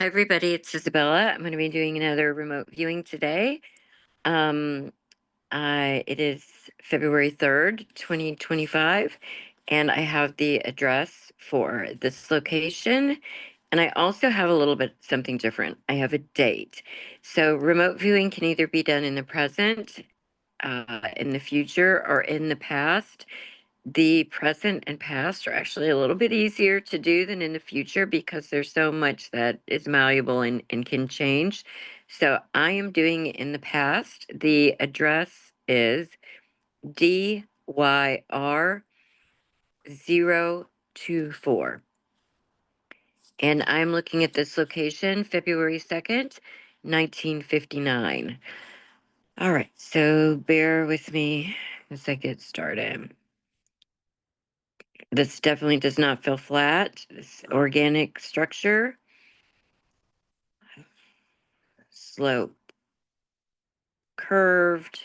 Hi, everybody. It's Isabella. I'm going to be doing another remote viewing today. Um, it is February 3rd, 2025, and I have the address for this location. And I also have a little bit something different. I have a date. So remote viewing can either be done in the present, in the future, or in the past. The present and past are actually a little bit easier to do than in the future because there's so much that is malleable and can change. So I am doing it in the past. The address is DYR024. And I'm looking at this location February 2nd, 1959. All right, so bear with me as I get started. This definitely does not feel flat. This organic structure, slope curved.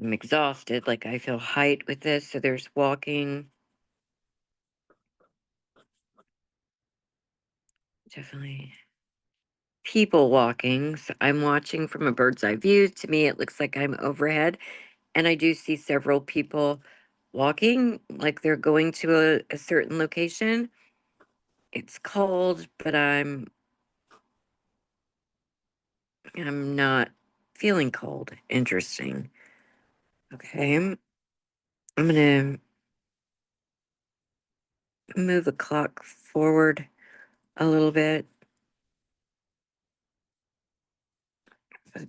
I'm exhausted, like I feel height with this. So there's walking. Definitely people walking. So I'm watching from a bird's eye view. To me, it looks like I'm overhead. And I do see several people walking, like they're going to a certain location. It's cold, but I'm not feeling cold. Interesting. Okay. I'm gonna move the clock forward a little bit.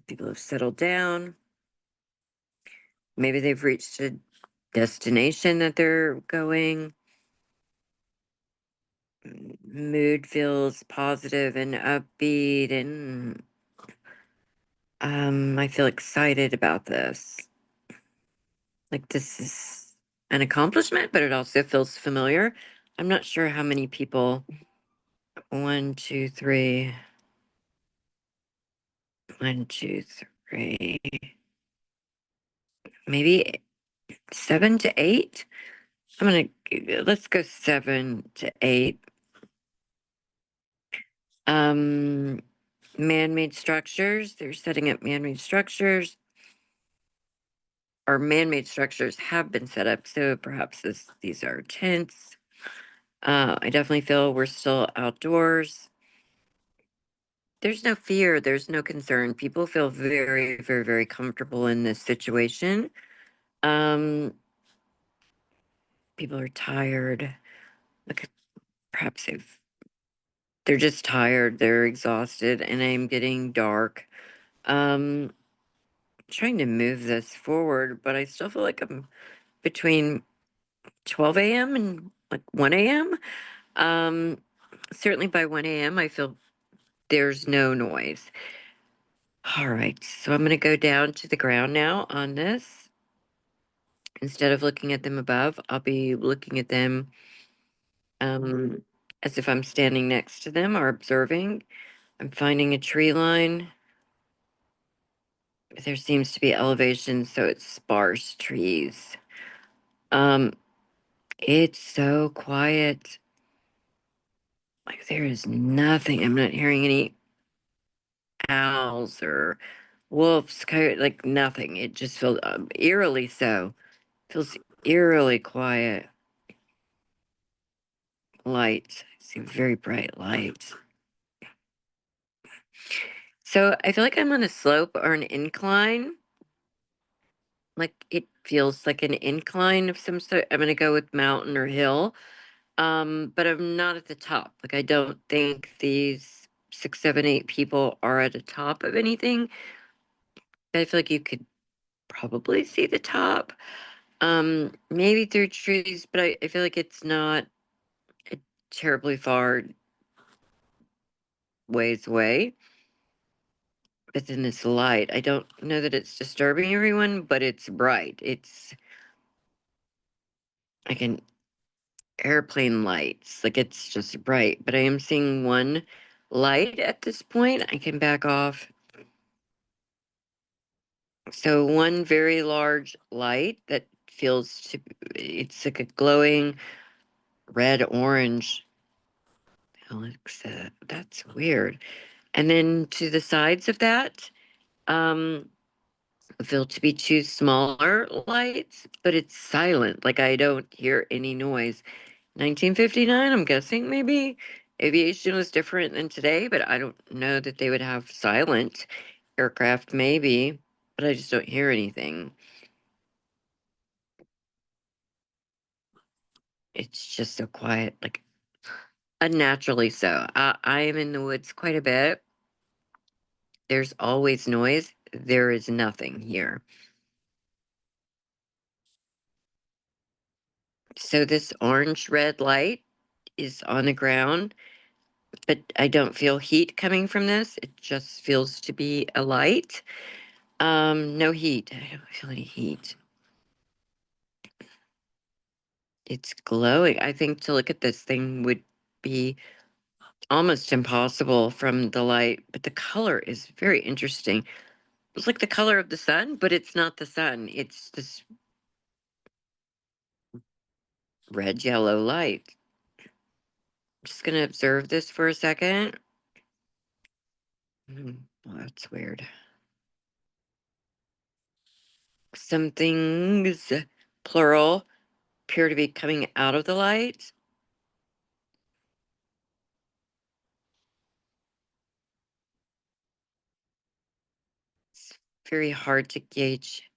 People have settled down. Maybe they've reached a destination that they're going. Mood feels positive and upbeat, and I feel excited about this. Like this is an accomplishment, but it also feels familiar. I'm not sure how many people. 1, 2, 3. 1, 2, 3. Maybe 7 to 8. Let's go 7 to 8. Man-made structures. They're setting up man-made structures, or man-made structures have been set up. So perhaps these are tents. I definitely feel we're still outdoors. There's no fear. There's no concern. People feel very, very, very comfortable in this situation. People are tired. Look, perhaps they're just tired. They're exhausted, and I'm getting dark. Trying to move this forward, but I still feel like I'm between 12 a.m. and like 1 a.m. Um, Certainly by 1 a.m. I feel there's no noise. All right, so I'm going to go down to the ground now on this. Instead of looking at them above, I'll be looking at them as if I'm standing next to them or observing. I'm finding a tree line. There seems to be elevation, so it's sparse trees. It's so quiet. Like there is nothing. I'm not hearing any owls or wolves, like nothing. It just feels eerily so. Feels eerily quiet. Light. I see very bright light. So I feel like I'm on a slope or an incline. Like it feels like an incline of some sort. I'm gonna go with mountain or hill. But I'm not at the top. Like I don't think these 6, 7, 8 people are at the top of anything. I feel like you could probably see the top. Maybe through trees, but I feel like it's not a terribly far ways away. But then this light, I don't know that it's disturbing everyone, but it's bright. It's like an airplane lights. Like it's just bright. But I am seeing one light at this point. I can back off. So one very large light that feels to, it's like a glowing red, orange. Alexa, that's weird. And then to the sides of that, um, feel to be two smaller lights, but it's silent. Like I don't hear any noise. 1959, I'm guessing maybe aviation was different than today, but I don't know that they would have silent aircraft, maybe, but I just don't hear anything. It's just so quiet, like unnaturally so. I am in the woods quite a bit. There's always noise. There is nothing here. So this orange red light is on the ground, but I don't feel heat coming from this. It just feels to be a light. No heat. I don't feel any heat. It's glowing. I think to look at this thing would be almost impossible from the light, but the color is very interesting. It's like the color of the sun, but it's not the sun. It's this red yellow light. I'm just gonna observe this for a second. Well, that's weird. Some things, plural, appear to be coming out of the light. It's very hard to gauge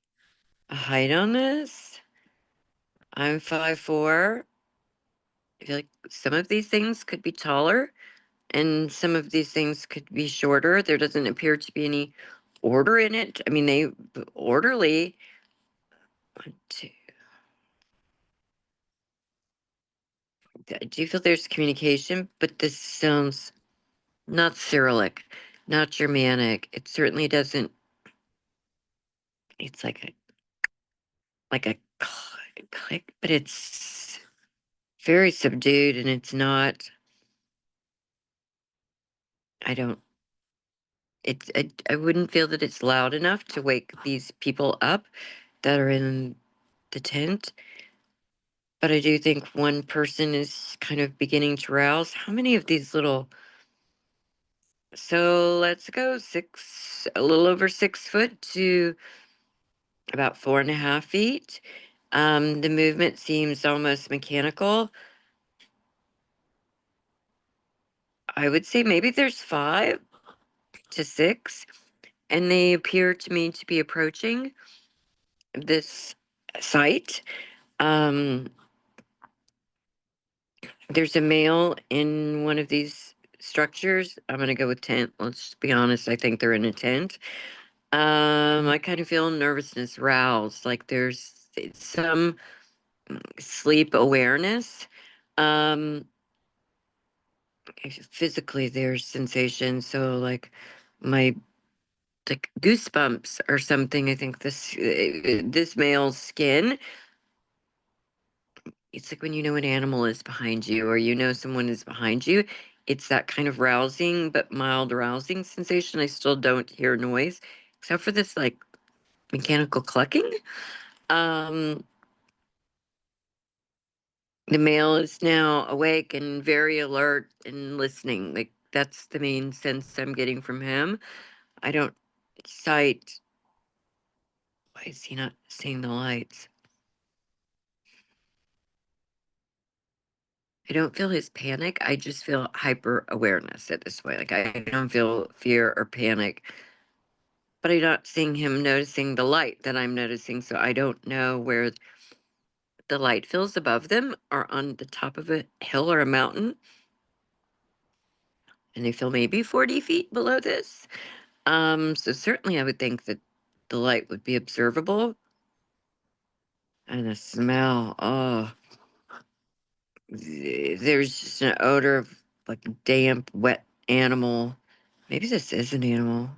a height on this. I'm 5'4". I feel like some of these things could be taller and some of these things could be shorter. There doesn't appear to be any order in it. I mean, they orderly. One, two. Do you feel there's communication? But this sounds not Cyrillic, not Germanic. It certainly doesn't. It's like a click, but it's very subdued and it's not. I don't. It's. I wouldn't feel that it's loud enough to wake these people up that are in the tent. But I do think one person is kind of beginning to rouse. How many of these little? So let's go a little over 6 foot to about 4.5 feet. The movement seems almost mechanical. I would say maybe there's 5 to 6, and they appear to me to be approaching this site. Um, there's a male in one of these structures. I'm gonna go with tent. Let's just be honest. I think they're in a tent. I kind of feel nervousness roused, like there's some sleep awareness. Um, physically, there's sensation. So, my like goosebumps or something. I think this male's skin. It's like when you know an animal is behind you, or you know someone is behind you. It's that kind of rousing but mild rousing sensation. I still don't hear noise, except for this like mechanical clucking. Um, the male is now awake and very alert and listening. Like that's the main sense I'm getting from him. I don't sight. Why is he not seeing the lights? I don't feel his panic. I just feel hyper awareness at this point. Like I don't feel fear or panic, but I'm not seeing him noticing the light that I'm noticing. So I don't know where the light feels above them or on the top of a hill or a mountain. And they feel maybe 40 feet below this. So certainly I would think that the light would be observable. And the smell, oh, there's just an odor of like damp, wet animal. Maybe this is an animal,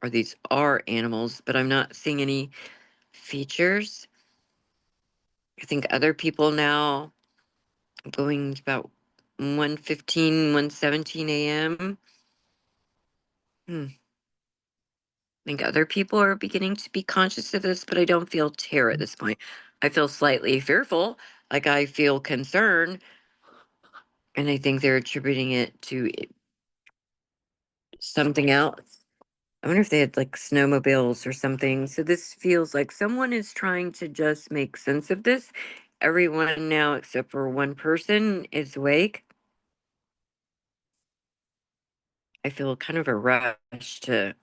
or these are animals, but I'm not seeing any features. I think other people now going about 1:15, 1:17 a.m. Hmm. I think other people are beginning to be conscious of this, but I don't feel terror at this point. I feel slightly fearful, like I feel concern, and I think they're attributing it to something else. I wonder if they had like snowmobiles or something. So this feels like someone is trying to just make sense of this. Everyone now, except for one person, is awake. I feel kind of a rush to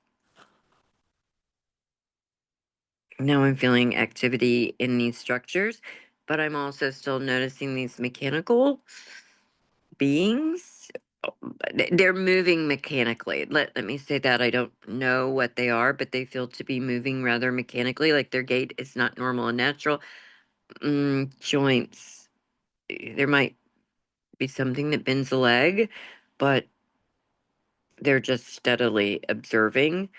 now I'm feeling activity in these structures, but I'm also still noticing these mechanical beings. They're moving mechanically. Let me say that. I don't know what they are, but they feel to be moving rather mechanically, like their gait is not normal and natural. Joints. There might be something that bends a leg, but they're just steadily observing.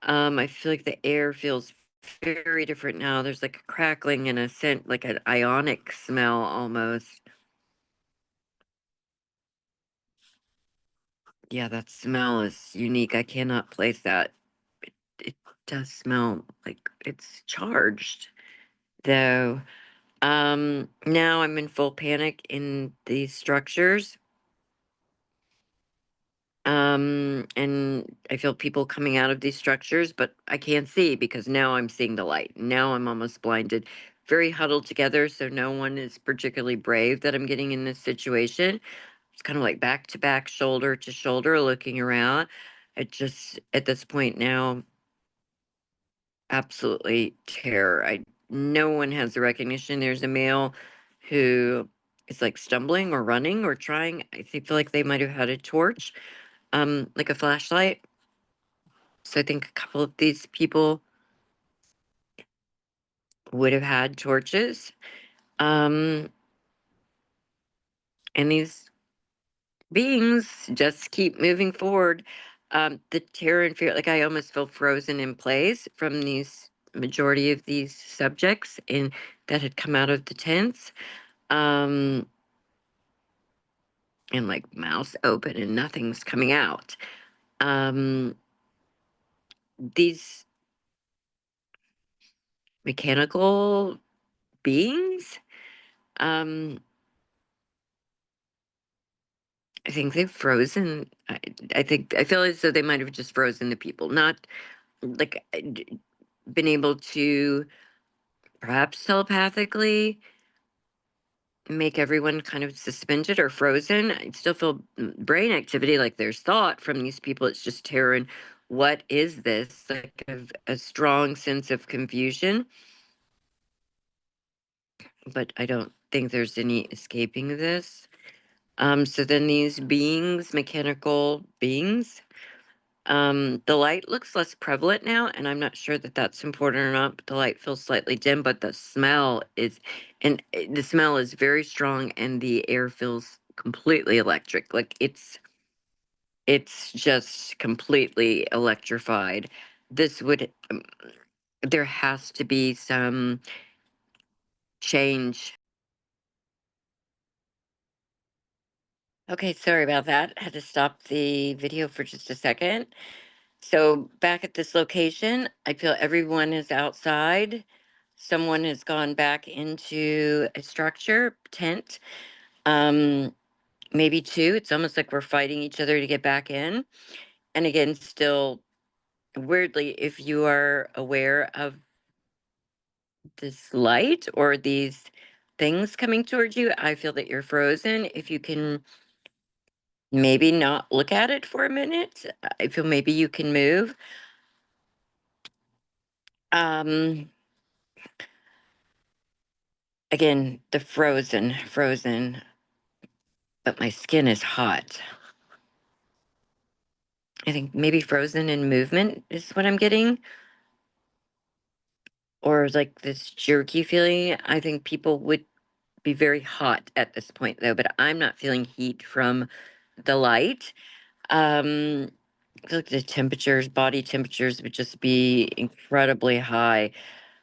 I feel like the air feels very different now. There's like a crackling and a scent, like an ionic smell almost. Yeah, that smell is unique. I cannot place that. It does smell like it's charged, though. Now I'm in full panic in these structures. And I feel people coming out of these structures, but I can't see because now I'm seeing the light. Now I'm almost blinded. Very huddled together, so no one is particularly brave that I'm getting in this situation. It's kind of like back to back, shoulder to shoulder, looking around. It just, at this point now, absolutely terror. No one has the recognition. There's a male who is like stumbling or running or trying. Feel like they might have had a torch, like a flashlight. So I think a couple of these people would have had torches. Um, and these beings just keep moving forward. The terror and fear, like I almost feel frozen in place from these majority of these subjects in that had come out of the tents. Um, and like mouths open and nothing's coming out. Um, these mechanical beings, um, I think they've frozen. I think I feel as though they might have just frozen the people, not like been able to perhaps telepathically make everyone kind of suspended or frozen. I still feel brain activity, like there's thought from these people. It's just terror and what is this? Like a strong sense of confusion, but I don't think there's any escaping this. So then these beings, mechanical beings, the light looks less prevalent now, and I'm not sure that that's important or not, but the light feels slightly dim, but the smell is, and the smell is very strong, and the air feels completely electric. Like it's just completely electrified. This would, there has to be some change. Okay, sorry about that. Had to stop the video for just a second. So back at this location, I feel everyone is outside. Someone has gone back into a structure, tent, um, maybe two. It's almost like we're fighting each other to get back in. And again, still weirdly, if you are aware of this light or these things coming towards you, I feel that you're frozen. If you can maybe not look at it for a minute, I feel maybe you can move. Um, Again, the frozen, but my skin is hot. I think maybe frozen in movement is what I'm getting, or like this jerky feeling. I think people would be very hot at this point though, but I'm not feeling heat from the light. Um, I feel like the temperatures, body temperatures would just be incredibly high.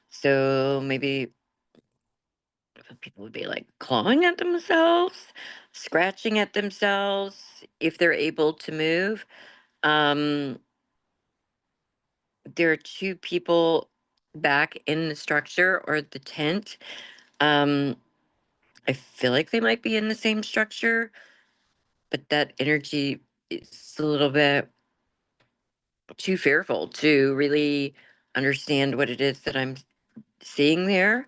So maybe people would be like clawing at themselves, scratching at themselves if they're able to move. Um, there are two people back in the structure or the tent. Um, I feel like they might be in the same structure. but that energy is a little bit too fearful to really understand what it is that I'm seeing there.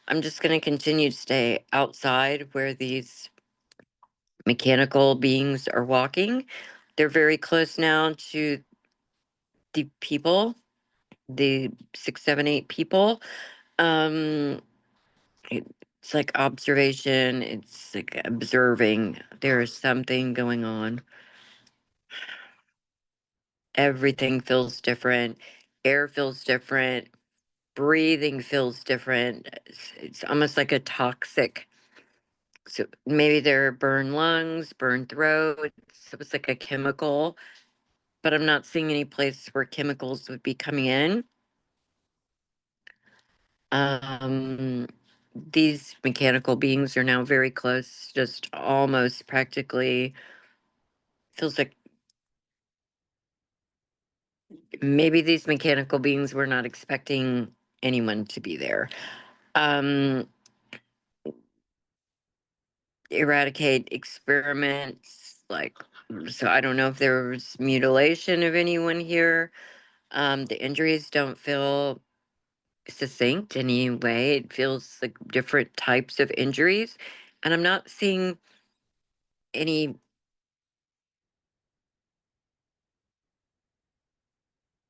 I'm just going to continue to stay outside where these mechanical beings are walking. They're very close now to the people, the 6, 7, 8 people. Um, it's like observation. It's like observing. There is something going on. Everything feels different. Air feels different. Breathing feels different. It's almost like a toxic. So maybe they're burned lungs, burned throat. So it's like a chemical, but I'm not seeing any place where chemicals would be coming in. Um, these mechanical beings are now very close, just almost practically feels like maybe these mechanical beings were not expecting anyone to be there. Um, eradicate experiments, like, so I don't know if there was mutilation of anyone here. The injuries don't feel succinct anyway. It feels like different types of injuries. And I'm not seeing any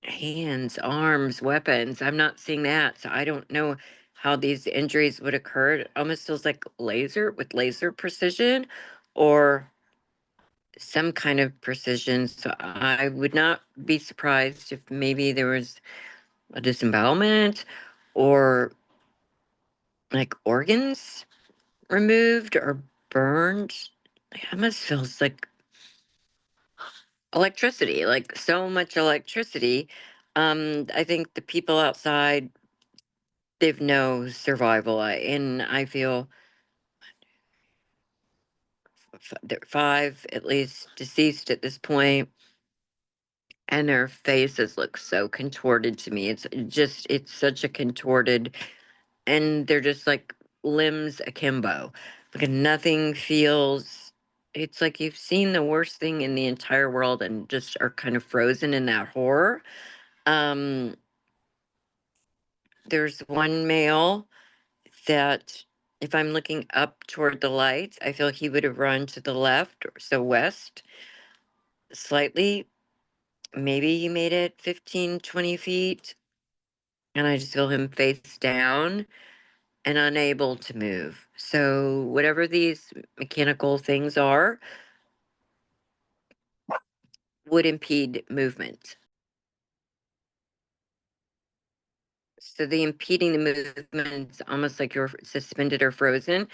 hands, arms, weapons. I'm not seeing that. So I don't know how these injuries would occur. It almost feels like laser with laser precision or some kind of precision. So I would not be surprised if maybe there was a disembowelment or like organs removed or burned. It almost feels like electricity, like so much electricity. I think the people outside, they've no survival. And I feel 5 at least deceased at this point, and their faces look so contorted to me. It's such a contorted, and they're just like limbs akimbo. Like nothing feels, it's like you've seen the worst thing in the entire world and just are kind of frozen in that horror. Um, there's one male that if I'm looking up toward the light, I feel he would have run to the left, so west, slightly. Maybe he made it 15, 20 feet. And I just feel him face down and unable to move. So, whatever these mechanical things are, would impede movement. So the impeding the movement is almost like you're suspended or frozen.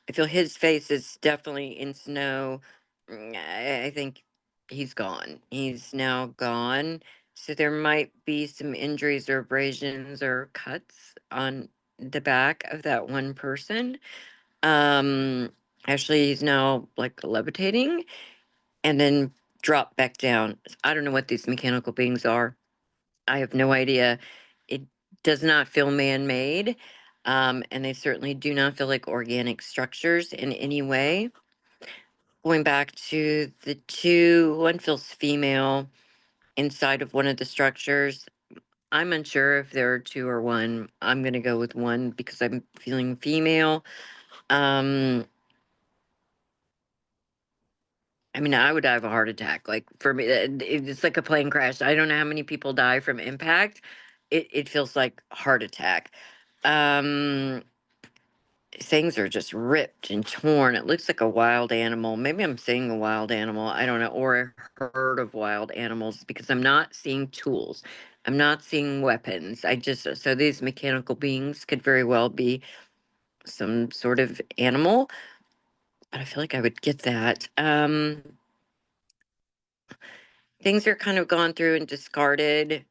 I feel his face is definitely in snow. I think he's gone. He's now gone. So there might be some injuries or abrasions or cuts on the back of that one person. Um, actually, he's now like levitating and then drop back down. I don't know what these mechanical beings are. I have no idea. It does not feel man-made, and they certainly do not feel like organic structures in any way. Going back to the two, one feels female inside of one of the structures. I'm unsure if there are two or one. I'm going to go with one because I'm feeling female. Um, I mean, I would die of a heart attack. Like for me, it's like a plane crash. I don't know how many people die from impact. It feels like heart attack. Um, things are just ripped and torn. It looks like a wild animal. Maybe I'm seeing a wild animal. I don't know, or a herd of wild animals because I'm not seeing tools. I'm not seeing weapons. So these mechanical beings could very well be some sort of animal, but I feel like I would get that. Things are kind of gone through and discarded.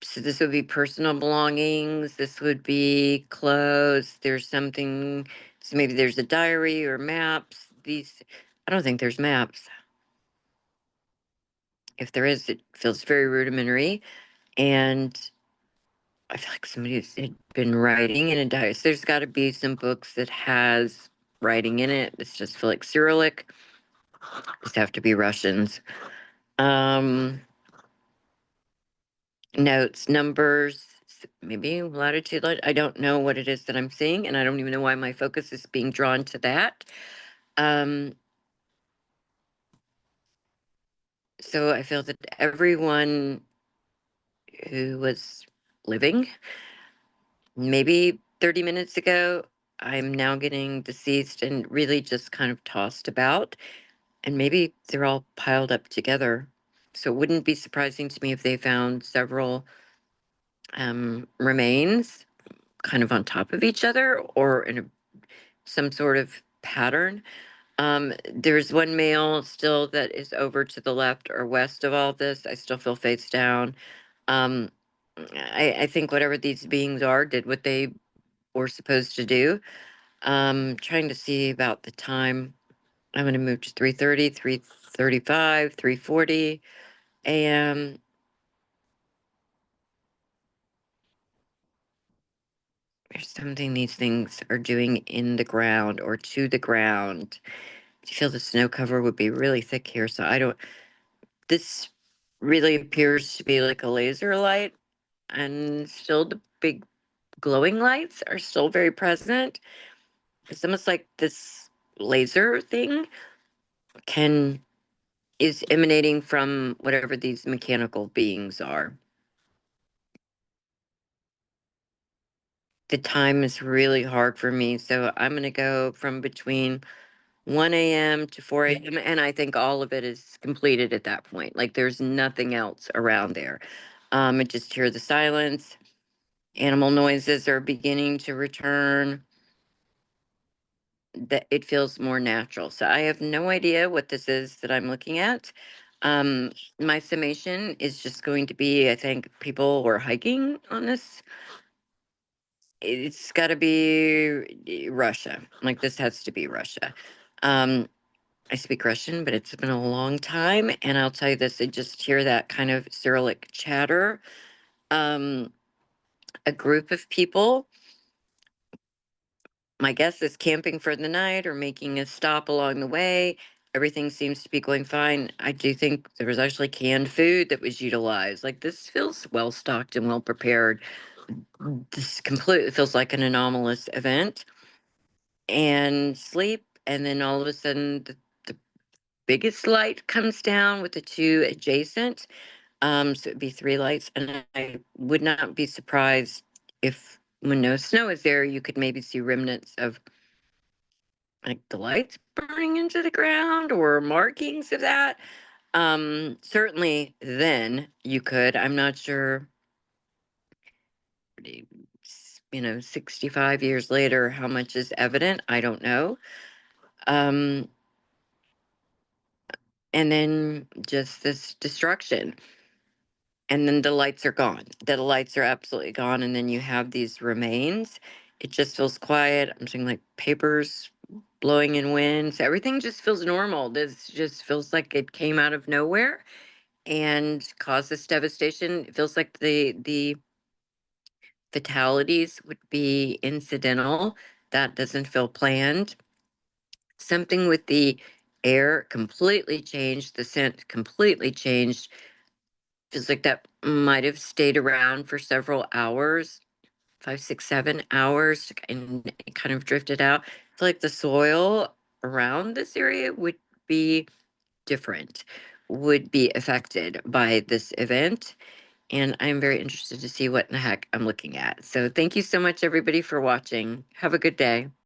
So this would be personal belongings. This would be clothes. There's something, so maybe there's a diary or maps. I don't think there's maps. If there is, it feels very rudimentary. And I feel like somebody's had been writing in a diary. So there's got to be some books that has writing in it. It's just feel like Cyrillic. These have to be Russians. Um, Notes, numbers, maybe latitude. I don't know what it is that I'm seeing, and I don't even know why my focus is being drawn to that. Um, so I feel that everyone who was living maybe 30 minutes ago, I'm now getting deceased and really just kind of tossed about. And maybe they're all piled up together. So it wouldn't be surprising to me if they found several remains kind of on top of each other or in some sort of pattern. There's one male still that is over to the left or west of all this. I still feel face down. Um, I think whatever these beings are did what they were supposed to do. Trying to see about the time. I'm going to move to 3:30, 3:35, 3:40 a.m. There's something these things are doing in the ground or to the ground. I feel the snow cover would be really thick here, so I don't. This really appears to be like a laser light, and still the big glowing lights are still very present. It's almost like this laser thing can is emanating from whatever these mechanical beings are. The time is really hard for me, so I'm going to go from between 1 a.m. to 4 a.m. And I think all of it is completed at that point. Like there's nothing else around there. I just hear the silence. Animal noises are beginning to return. That it feels more natural. So I have no idea what this is that I'm looking at. My summation is just going to be, I think people were hiking on this. It's got to be Russia. Like this has to be Russia. Um, I speak Russian, but it's been a long time. And I'll tell you this, I just hear that kind of Cyrillic chatter. Um, a group of people, my guess is camping for the night or making a stop along the way. Everything seems to be going fine. I do think there was actually canned food that was utilized. Like this feels well stocked and well prepared. This completely feels like an anomalous event. And sleep, and then all of a sudden the biggest light comes down with the two adjacent. So it'd be three lights, and I would not be surprised if when no snow is there, you could maybe see remnants of like the lights burning into the ground or markings of that. Certainly then you could. I'm not sure, 65 years later, how much is evident. I don't know. Um, and then just this destruction. And then the lights are gone. The lights are absolutely gone. And then you have these remains. It just feels quiet. I'm seeing like papers blowing in winds. Everything just feels normal. This just feels like it came out of nowhere and caused this devastation. It feels like the fatalities would be incidental. That doesn't feel planned. Something with the air completely changed, the scent completely changed. Feels like that might have stayed around for several hours, 5, 6, 7 hours, and it kind of drifted out. I feel like the soil around this area would be different, would be affected by this event. And I'm very interested to see what in the heck I'm looking at. So thank you so much, everybody, for watching. Have a good day.